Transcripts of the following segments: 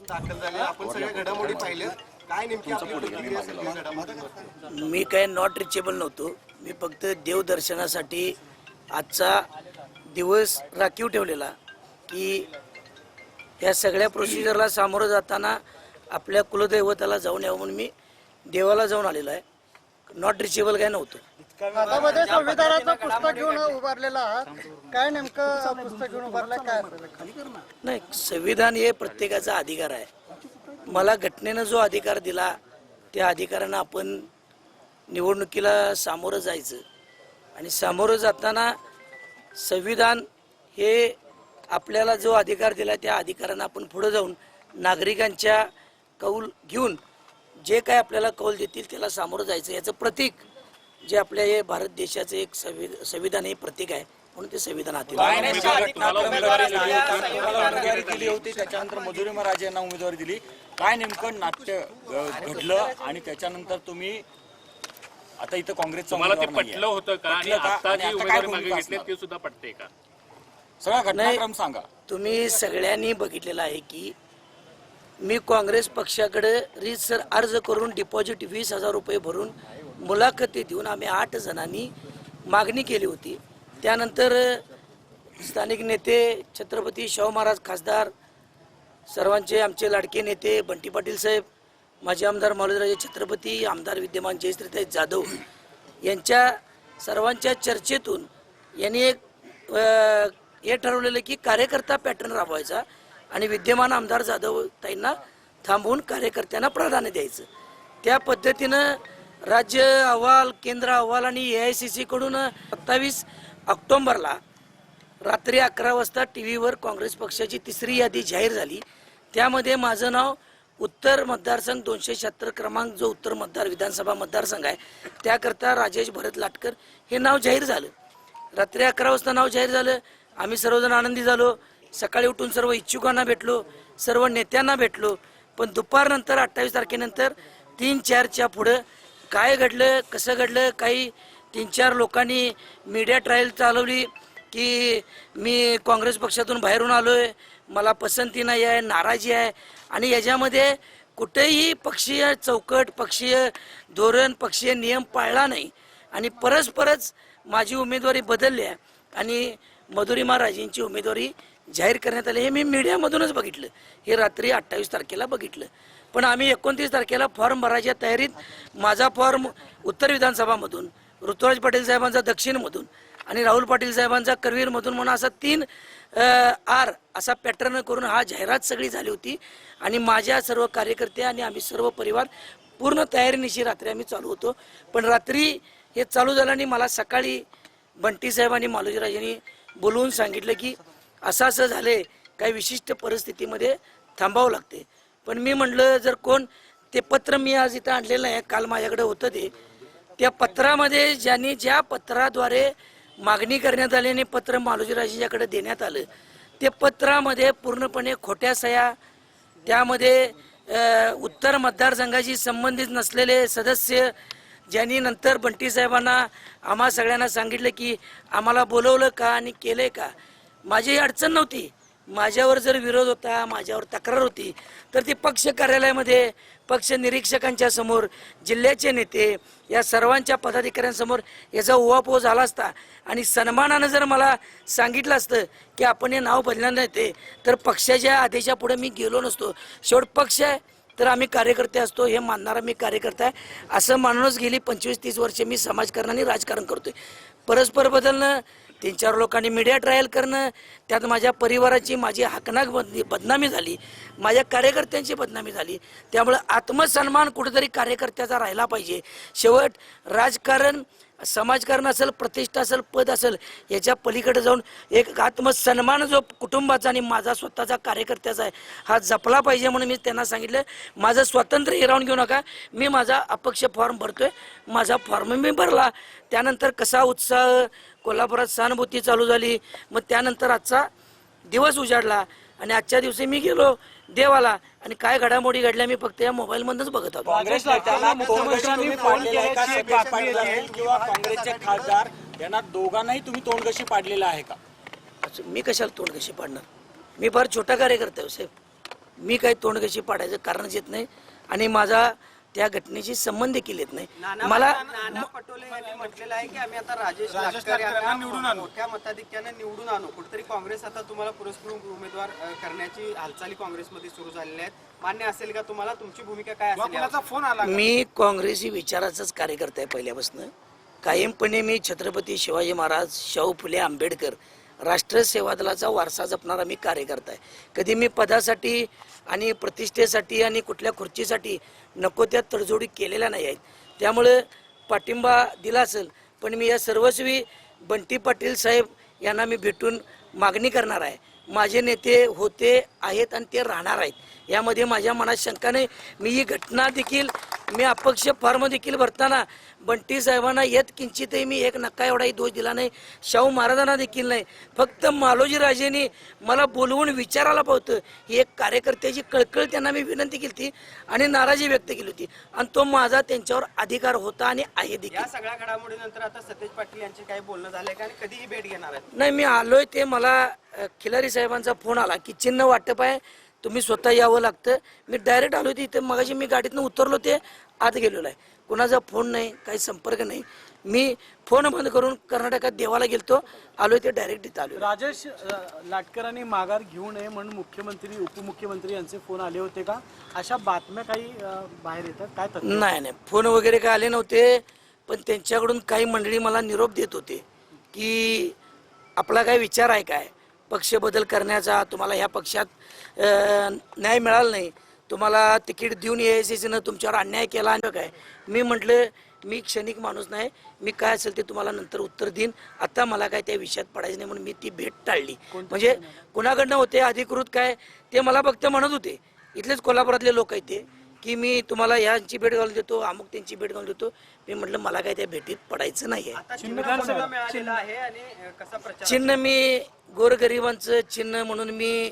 दाखल झाले. आपण सगळ्या घडामोडी पाहिल्या. काय नेमकी आपली प्रतिक्रिया सगळ्या घडामोडींवर? मी काय नॉट रिचेबल नव्हतो. मी फक्त देवदर्शनासाठी आजचा दिवस राखीव ठेवलेला की या सगळ्या प्रोसिजरला सामोरं जाताना आपल्या कुलदैवताला जाऊन यावं म्हणून मी देवाला जाऊन आलेलो आहे. नॉट रिचेबल काय नव्हतं. हातामध्ये संविधानाचं पुस्तक घेऊन उभारलेला आहात. काय नेमकं पुस्तक घेऊन उभारलंय काय? नाही, संविधान हे प्रत्येकाचा अधिकार आहे. मला घटनेनं जो अधिकार दिला त्या अधिकारानं आपण निवडणुकीला सामोरं जायचं आणि सामोरं जाताना संविधान हे आपल्याला जो अधिकार दिला त्या अधिकारानं आपण पुढे जाऊन नागरिकांच्या कौल घेऊन जे काय आपल्याला कौल देतील त्याला सामोरं जायचं. याचं प्रतीक जे आपल्या हे भारत देशाचं एक संविधान हे प्रतीक आहे म्हणून ते संविधान हाती दिली होती. त्याच्यानंतर मधुरी महाराज यांना उमेदवारी दिली. काय नेमकं नाट्य घडलं आणि त्याच्यानंतर तुम्ही आता इथं काँग्रेसचं मला ते पटलं होतं का आणि आता जी उमेदवारी मागे घेतली ते सुद्धा पटते का? सगळा घटनाक्रम सांगा. तुम्ही सगळ्यांनी बघितलेलं आहे की मी काँग्रेस पक्षाकडे रीतसर अर्ज करून डिपॉझिट 20,000 रुपये भरून मुलाखती देऊन आम्ही 8 जणांनी मागणी केली होती. त्यानंतर स्थानिक नेते छत्रपती शाहू महाराज खासदार सर्वांचे आमचे लाडके नेते बंटी पाटील साहेब, माजी आमदार मालोजीराजे छत्रपती, आमदार विद्यमान जयश्रीताई जाधव यांच्या सर्वांच्या चर्चेतून यांनी एक हे ठरवलेलं की कार्यकर्ता पॅटर्न राबवायचा आणि विद्यमान आमदार जाधव ताईंना थांबवून कार्यकर्त्यांना प्राधान्य द्यायचं. त्या पद्धतीनं राज्य अहवाल, केंद्र अहवाल आणि AICC कडून 27 ऑक्टोबरला रात्री 11 वाजता TV वर काँग्रेस पक्षाची तिसरी यादी जाहीर झाली. त्यामध्ये माझं नाव उत्तर मतदारसंघ 276 क्रमांक जो उत्तर विधानसभा मतदारसंघ आहे त्याकरता राजेश भरत लाटकर हे नाव जाहीर झालं. रात्री 11 वाजता नाव जाहीर झालं. आम्ही सर्वजण आनंदी झालो. सकाळी उठून सर्व इच्छुकांना भेटलो, सर्व नेत्यांना भेटलो. पण दुपारनंतर 28 तारखेनंतर 3-4च्या पुढं काय घडलं, कसं घडलं, काही 3-4 लोकांनी मीडिया ट्रायल चालवली की मी काँग्रेस पक्षातून बाहेरून आलोय, मला पसंती नाही आहे, नाराजी आहे आणि याच्यामध्ये कुठेही पक्षीय चौकट, पक्षीय धोरण, पक्षीय नियम पाळला नाही आणि परस्परच माझी उमेदवारी बदलली आहे आणि मधुरी महाराजांची उमेदवारी जाहीर करण्यात आली. हे मी मीडियामधूनच बघितलं. हे रात्री 28 तारखेला बघितलं. पण आम्ही 29 तारखेला फॉर्म भरायच्या तयारीत माझा फॉर्म उत्तर विधानसभामधून, ऋतुराज पाटील साहेबांचा दक्षिणमधून आणि राहुल पाटील साहेबांचा करवीरमधून म्हणून असा 3 आर असा पॅटर्न करून हा जाहिरात सगळी झाली होती आणि माझ्या सर्व कार्यकर्ते आणि आम्ही सर्व परिवार पूर्ण तयारीनिशी रात्री आम्ही चालू होतो. पण रात्री हे चालू झालं आणि मला सकाळी बंटी साहेब आणि मालोजीराजांनी बोलवून सांगितलं की असं झाले, काही विशिष्ट परिस्थितीमध्ये थांबावं लागते. पण मी म्हटलं जर कोण ते पत्र मी आज इथं आणलेलं आहे, काल माझ्याकडे होतं ते, त्या पत्रामध्ये ज्यांनी ज्या पत्राद्वारे मागणी करण्यात आली आणि पत्र मालोजीराजांच्याकडे देण्यात आलं ते पत्रामध्ये पूर्णपणे खोट्या सह्या, त्यामध्ये उत्तर मतदारसंघाशी संबंधित नसलेले सदस्य ज्यांनी नंतर बंटी साहेबांना आम्हा सगळ्यांना सांगितलं की आम्हाला बोलवलं का आणि केलंय का. माझी अडचण नव्हती. माझ्यावर जर विरोध होता, माझ्यावर तक्रार होती तर ती पक्ष कार्यालयामध्ये पक्ष निरीक्षकांच्या समोर, जिल्ह्याचे नेते या सर्वांच्या पदाधिकाऱ्यांसमोर याचा उहापोह झाला असता आणि सन्मानानं जर मला सांगितलं असतं की आपण हे नाव बदलणार नाही ते तर पक्षाच्या आदेशापुढे मी गेलो नसतो. शेवट पक्ष आहे तर आम्ही कार्यकर्ते असतो हे मानणारा मी कार्यकर्ता आहे. असं मानूनच गेली 25-30 वर्षे मी समाजकारण आणि राजकारण करतोय. परस्पर बदलणं, 3-4 लोकांनी मीडिया ट्रायल करणं, त्यात माझ्या परिवाराची माझी हाकनाक बदनामी झाली, माझ्या कार्यकर्त्यांची बदनामी झाली. त्यामुळे आत्मसन्मान कुठेतरी कार्यकर्त्याचा राहिला पाहिजे. शेवट राजकारण, समाजकारण असेल, प्रतिष्ठा असेल, पद असेल, याच्या पलीकडे जाऊन एक आत्मसन्मान जो कुटुंबाचा आणि माझा स्वतःचा कार्यकर्त्याचा आहे हा जपला पाहिजे. म्हणून मी त्यांना सांगितलं माझं स्वातंत्र्य हिरावून घेऊ नका. मी माझा अपक्ष फॉर्म भरतोय. माझा फॉर्म मी भरला. त्यानंतर कसा उत्साह कोल्हापुरात, सहानुभूती चालू झाली. मग त्यानंतर आजचा दिवस उजाडला आणि आजच्या दिवशी मी गेलो देवाला आणि काय घडामोडी घडल्या मी फक्त या मोबाईल मधूनच बघत होतो. किंवा काँग्रेसचे खासदार यांना दोघांनाही तुम्ही तोंडघशी पाडलेला आहे का? मी कशाला तोंडघशी पाडणार? मी फार छोटा कार्यकर्ता आहे साहेब. मी काही तोंडघशी पाडायचं कारणच येत नाही आणि माझा त्या घटनेशी संबंध देखील येत नाही. मला नाना पटोले यांनी म्हटलेलं आहे की आम्ही आता राजेश लाटकर यांना मोठ्या मताधिक्याने निवडून आणू. कुठेतरी काँग्रेस आता तुम्हाला पुरस्कृत उमेदवार करण्याची हालचाली काँग्रेसमध्ये सुरू झालेल्या आहेत. मान्य असेल का तुम्हाला? तुमची भूमिका काय असेल? मी काँग्रेसी विचाराचाच कार्यकर्ता आहे पहिल्यापासून. कायमपणे मी छत्रपती शिवाजी महाराज, शाहू फुले आंबेडकर, राष्ट्र सेवा दलाचा वारसा जपणारा मी कार्यकर्ता आहे. कधी मी पदासाठी आणि प्रतिष्ठेसाठी आणि कुठल्या खुर्चीसाठी नको त्या तडजोडी केलेल्या नाही आहेत. त्यामुळे पाठिंबा दिला असेल, पण मी या सर्वस्वी बंटी पाटील साहेब यांना मी भेटून मागणी करणार आहे. माझे नेते होते आहेत आणि ते राहणार आहेत, यामध्ये माझ्या मनात शंका नाही. मी ही घटना देखील मी अपक्ष फॉर्म देखील भरताना बंटी साहेबांना येत किंचितही मी एक नक्का एवढाही दोष दिला नाही, शाहू महाराजांना देखील नाही. फक्त मालोजी राजेंनी मला बोलवून विचारायला पावतं ही एक कार्यकर्त्याची कळकळ त्यांना मी विनंती केली होती आणि नाराजी व्यक्त केली होती आणि तो माझा त्यांच्यावर अधिकार होता आणि आहे देखील. या सगळ्या घडामोडीनंतर आता सतेज पाटील यांचे काही बोलणं झालंय का आणि कधीही भेट घेणार आहेत? नाही, मी आलोय ते मला खिलारी साहेबांचा फोन आला की चिन्ह वाटप आहे, तुम्ही स्वतः यावं लागतं. मी डायरेक्ट आलो होते इथं, मगाशी मी गाडीतनं उतरलो ते आत गेलेलो आहे. कुणाचा फोन नाही, काही संपर्क नाही. मी फोन बंद करून कर्नाटकात देवाला गेलतो, आलोय ते डायरेक्ट इथं आलो. राजेश लाटकरांनी माघार घेऊ नये म्हणून मुख्यमंत्री उपमुख्यमंत्री यांचे फोन आले होते का? अशा बातम्या काही बाहेर येतात, काय तथ्य? नाही, फोन वगैरे काय आले नव्हते, पण त्यांच्याकडून काही मंडळी मला निरोप देत होते की आपला काय विचार आहे काय, पक्ष बदल करण्याचा, तुम्हाला ह्या पक्षात न्याय मिळाला नाही, तुम्हाला तिकीट देऊन AICCनं तुमच्यावर अन्याय केला आणि काय. मी म्हटलं मी क्षणिक माणूस नाही, मी काय असेल ते तुम्हाला नंतर उत्तर देईन, आता मला काय त्या विषयात पडायचं नाही म्हणून मी ती भेट टाळली. म्हणजे कुणाकडनं होते अधिकृत काय ते मला फक्त म्हणत होते, इथलेच कोल्हापुरातले लोक आहेत ते, की मी तुम्हाला यांची भेट घालून देतो, अमुक त्यांची भेट घालून देतो. मी म्हटलं मला काय त्या भेटीत पडायचं नाही आहे. मिळालेलं आहे आणि कसा प्रचार? चिन्ह मी गोरगरिबांचं चिन्ह म्हणून मी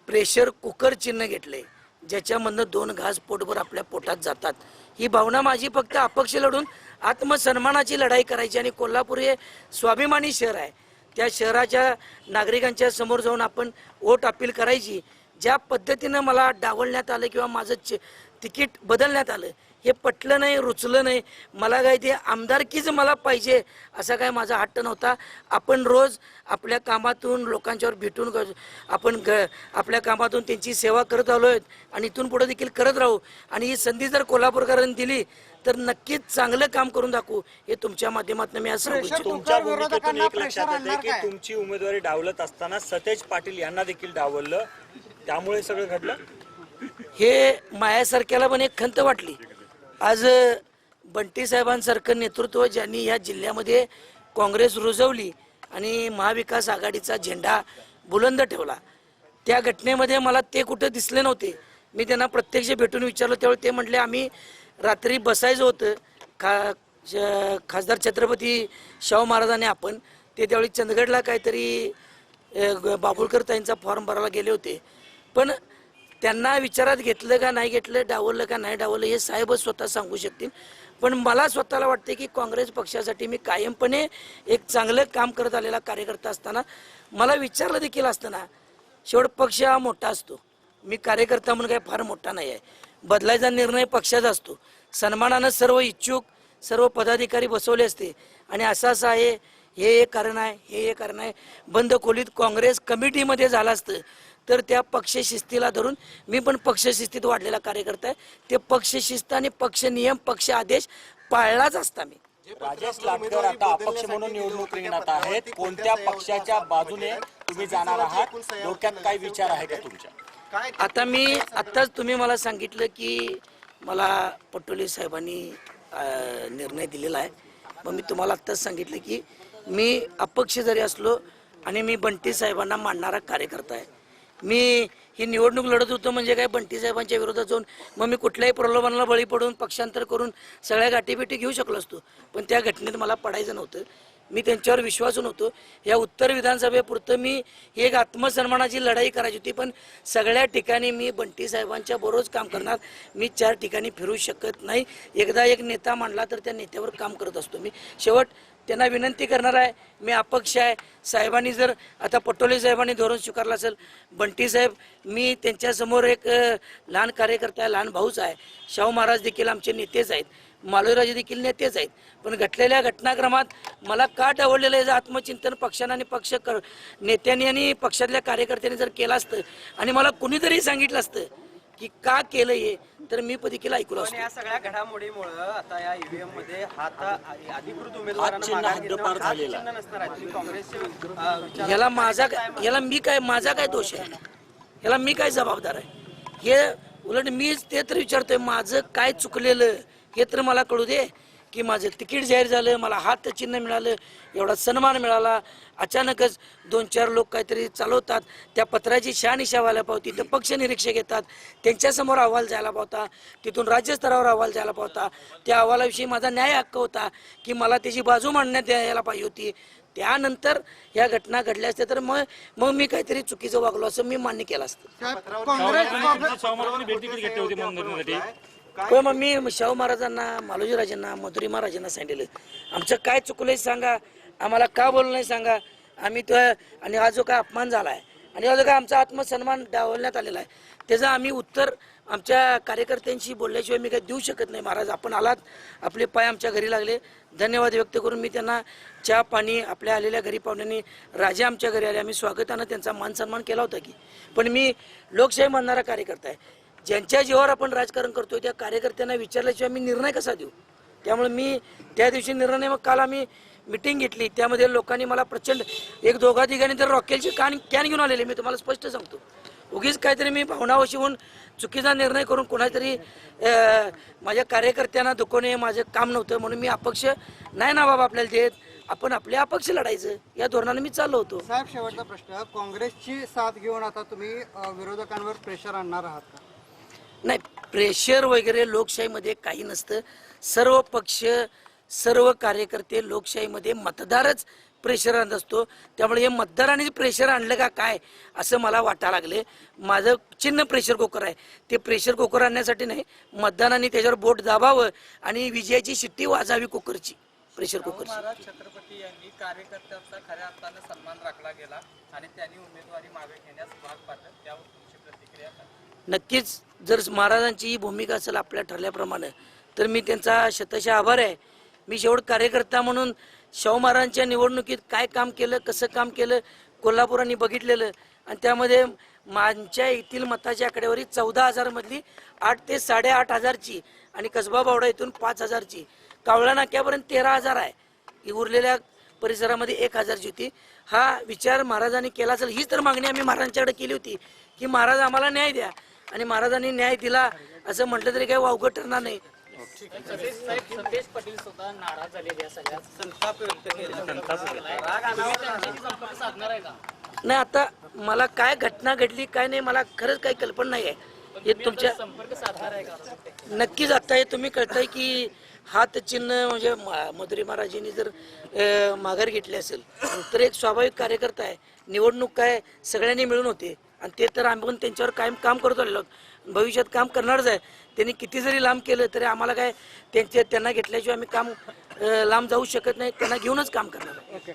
प्रेशर कुकर चिन्ह घेतलंय, ज्याच्यामधनं 2 घास पोटभर आपल्या पोटात जातात. ही भावना माझी फक्त अपक्ष लढून आत्मसन्मानाची लढाई करायची आणि कोल्हापूर हे स्वाभिमानी शहर आहे, त्या शहराच्या नागरिकांच्या समोर जाऊन आपण वोट अपील करायची. ज्या पद्धतीनं मला डावलण्यात आलं किंवा माझं तिकीट बदलण्यात आलं हे पटलं नाही, रुचलं नाही. मला काय ते आमदारकीच मला पाहिजे असा काय माझा हट्ट नव्हता. आपण रोज आपल्या कामातून लोकांच्यावर भेटून आपण आपल्या कामातून त्यांची सेवा करत आलो आहेत आणि इथून पुढे देखील करत राहू. आणि ही संधी जर कोल्हापूरकरांनी दिली तर नक्कीच चांगलं काम करून दाखवू, हे तुमच्या माध्यमातून मी आज सांगू इच्छितो. तुमच्या भूमिकेतून एक लक्षात येते की तुमची उमेदवारी डावलत असताना सतेज पाटील यांना देखील डावललं, त्यामुळे सगळं घडलं. हे मायासारख्याला पण एक खंत वाटली. आज बंटी साहेबांसारखं नेतृत्व ज्यांनी या जिल्ह्यामध्ये काँग्रेस रुजवली आणि महाविकास आघाडीचा झेंडा बुलंद ठेवला, त्या घटनेमध्ये मला ते कुठं दिसले नव्हते. मी त्यांना प्रत्यक्ष भेटून विचारलं, त्यावेळी ते म्हटले आम्ही रात्री बसायचं होतं खासदार छत्रपती शाहू महाराजांनी आपण ते त्यावेळी चंदगडला काहीतरी बाबुळकर ताईंचा फॉर्म भरायला गेले होते. पण त्यांना विचारात घेतलं का नाही घेतलं, डावललं का नाही डावललं हे साहेबच स्वतः सांगू शकतील. पण मला स्वतःला वाटते की काँग्रेस पक्षासाठी मी कायमपणे एक चांगलं काम करत आलेला कार्यकर्ता असताना मला विचारलं देखील असताना, शेवट पक्ष हा मोठा असतो, मी कार्यकर्ता म्हणून काही फार मोठा नाही आहे. बदलायचा निर्णय पक्षाचा असतो. सन्मानानं सर्व इच्छुक सर्व पदाधिकारी बसवले असते आणि असं आहे, हे एक कारण आहे, हे एक कारण आहे. बंद खोलीत काँग्रेस कमिटीमध्ये झालं असतं तर त्या पक्षशिस्तीला धरून मी पण पक्षशिस्तीत वाढलेला कार्यकर्ता आहे. ते पक्षशिस्त आणि पक्ष नियम पक्ष आदेश पाळलाच असता मी. राजेश लाटकर आता अपक्ष म्हणून निवडणूक रिंगणात आहेत. कोणत्या पक्षाच्या बाजूने तुम्ही जाणार आहात, डोक्यात काय विचार आहे का तुमच्या? आता मी आत्ताच तुम्ही मला सांगितलं की मला पटोले साहेबांनी निर्णय दिलेला आहे. मग मी तुम्हाला आत्ताच सांगितलं की मी अपक्ष जरी असलो आणि मी बंटी साहेबांना मानणारा कार्यकर्ता आहे. मी ही निवडणूक लढत होतो म्हणजे काय बंटी साहेबांच्या विरोधात जाऊन मग मी कुठल्याही प्रलोभनाला बळी पडून पक्षांतर करून सगळ्या गाठीभेटी घेऊ शकलो असतो, पण त्या घटनेत मला पडायचं नव्हतं. मी त्यांच्यावर विश्वासून होतो. या उत्तर विधानसभेपुरतं मी ही एक आत्मसन्मानाची लढाई करायची होती, पण सगळ्या ठिकाणी मी बंटी साहेबांच्या बरोबरच काम करणार. मी 4 ठिकाणी फिरू शकत नाही. एकदा एक नेता मांडला तर त्या नेत्यावर काम करत असतो मी. शेवट त्यांना विनंती करणार आहे, मी अपक्ष आहे. साहेबांनी जर आता पटोले साहेबांनी धोरण स्वीकारलं असेल, बंटी साहेब, मी त्यांच्यासमोर एक लहान कार्यकर्ता आहे, लहान भाऊच आहे. शाहू महाराज देखील आमचे नेतेच आहेत, मालोजीराजे देखील नेतेच आहेत. पण घडलेल्या घटनाक्रमात मला का डावललेलं याचं आत्मचिंतन पक्षानं आणि नेत्यांनी आणि पक्षातल्या कार्यकर्त्यांनी जर केलं असतं आणि मला कुणीतरी सांगितलं असतं की का केलं हे, तर मी देखील ऐकलं पण असतं. या सगळ्या घडामोडीमुळे आता या ईव्हीएम मध्ये अधिकृत उमेदवारांना चिन्ह माघार हद्दपार घेतल्यावर हात झालेला. चिन्ह नसणार आहे. तुम्ही काँग्रेसचे विचार माझा काय दोष आहे? याला मी काय जबाबदार आहे? हे उलट मी ते तर विचारतोय, माझं काय चुकलेलं हे तर मला कळू दे. की माझं तिकीट जाहीर झालं, मला हात चिन्ह मिळालं, एवढा सन्मान मिळाला, अचानकच 2-4 लोक काहीतरी चालवतात, त्या पत्राची शहानिशा व्हायला पावती, तर पक्ष निरीक्षक येतात, त्यांच्यासमोर अहवाल जायला पावता, तिथून राज्यस्तरावर अहवाल जायला पावता. त्या अहवालाविषयी माझा न्याय हक्क होता की मला त्याची बाजू मांडण्यात यायला पाहिजे होती. त्यानंतर ह्या घटना घडल्या असत्या तर मग मी काहीतरी चुकीचं वागलो असं मी मान्य केलं असतं. साहेब, काँग्रेस होय, मग मी शाहू महाराजांना, मालोजीराजांना, मधुरी महाराजांना सांगितलं, आमचं काय चुकलंय सांगा, आम्हाला का बोललं नाही सांगा. आम्ही तो आणि हा जो काय अपमान झाला आहे आणि हा जो काय आमचा आत्मसन्मान डावलण्यात आलेला आहे, त्याचं आम्ही उत्तर आमच्या कार्यकर्त्यांशी बोलल्याशिवाय मी काही देऊ शकत नाही. महाराज, आपण आलात, आपले पाय आमच्या घरी लागले, धन्यवाद व्यक्त करून मी त्यांना चहा पाणी, आपल्या आलेल्या घरी पाहुण्यांनी, राजे आमच्या घरी आले, आम्ही स्वागतानं त्यांचा मान सन्मान केला होता की. पण मी लोकशाही मानणारा कार्यकर्ता आहे. ज्यांच्या जीवावर आपण राजकारण करतोय त्या कार्यकर्त्यांना विचारल्याशिवाय मी निर्णय कसा देऊ? त्यामुळे मी त्या दिवशी निर्णय, मग काल आम्ही मिटिंग घेतली, त्यामध्ये लोकांनी मला प्रचंड 1-2 तर रॉकेलचे कॅन घेऊन आलेले. मी तुम्हाला स्पष्ट सांगतो, उगीच काहीतरी मी भावनावशी होऊन चुकीचा निर्णय करून कोणातरी माझ्या कार्यकर्त्यांना दुखवणे माझं काम नव्हतं. म्हणून मी अपक्ष नाही ना बाबा आपल्याला देत, आपण आपले अपक्ष लढायचं या धोरणाने मी चाललो होतो. साहेब, शेवटचा प्रश्न, काँग्रेसची साथ घेऊन आता तुम्ही विरोधकांवर प्रेशर आणणार आहात का? नाही, प्रेशर वगैरे लोकशाहीमध्ये काही नसतं. सर्व पक्ष, सर्व कार्यकर्ते, लोकशाहीमध्ये मतदारच प्रेशर आणत असतो. त्यामुळे हे मतदारांनी प्रेशर आणलं का काय असं मला वाटायला लागले. माझं चिन्ह प्रेशर कुकर आहे, ते प्रेशर कुकर आणण्यासाठी नाही, मतदारांनी त्याच्यावर बोट दाबावं आणि विजयाची शिट्टी वाजावी कुकरची, प्रेशर कुकरची. छत्रपती यांनी कार्यकर्त्यांचा खऱ्या अर्थानं सन्मान राखला गेला आणि त्यांनी उमेदवारी मागे घेण्यास भाग पाडलं, त्यावर तुमची प्रतिक्रिया काय? नक्कीच जर महाराजांची ही भूमिका असेल आपल्या ठरल्याप्रमाणे तर मी त्यांचा शतशः आभार आहे. मी शेवट कार्यकर्ता म्हणून शाहू महाराजांच्या निवडणुकीत काय काम केलं, कसं काम केलं कोल्हापुरांनी बघितलेलं, आणि त्यामध्ये माझ्या येथील मताची आकडेवारी 14,000 मधली 8 ते 8,500ची आणि कसबा बावडा इथून 5,000ची, कावळा नाक्यापर्यंत 13,000 आहे, उरलेल्या परिसरामध्ये 1,000ची होती. हा विचार महाराजांनी केला असेल, हीच तर मागणी आम्ही महाराजांच्याकडे केली होती की महाराज आम्हाला न्याय द्या, आणि महाराजांनी न्याय दिला असं म्हटलं तरी काही वावगं ठरणार नाही. संदेश पाटील सुद्धा नाराज झालेले या सगळ्यात संताप व्यक्त केला. संपर्क साधणार आहे का? नाही, आता मला काय घटना घडली काय नाही मला खरंच काही कल्पना नाही आहे. हे तुमच्या संपर्क साधणार आहे का? नक्कीच आता हे तुम्ही कळताय की हात चिन्ह म्हणजे मधुरी महाराजांनी जर माघार घेतली असेल तर एक स्वाभाविक कार्यकर्ता आहे. निवडणूक काय सगळ्यांनी मिळून होते आणि ते तर आम्ही पण त्यांच्यावर कायम काम करत आलेलो आहोत, भविष्यात काम करणारच आहे. त्यांनी किती जरी लांब केलं तरी आम्हाला काय त्यांना घेतल्याशिवाय आम्ही काम लांब जाऊ शकत नाही, त्यांना घेऊनच काम करणार आहे.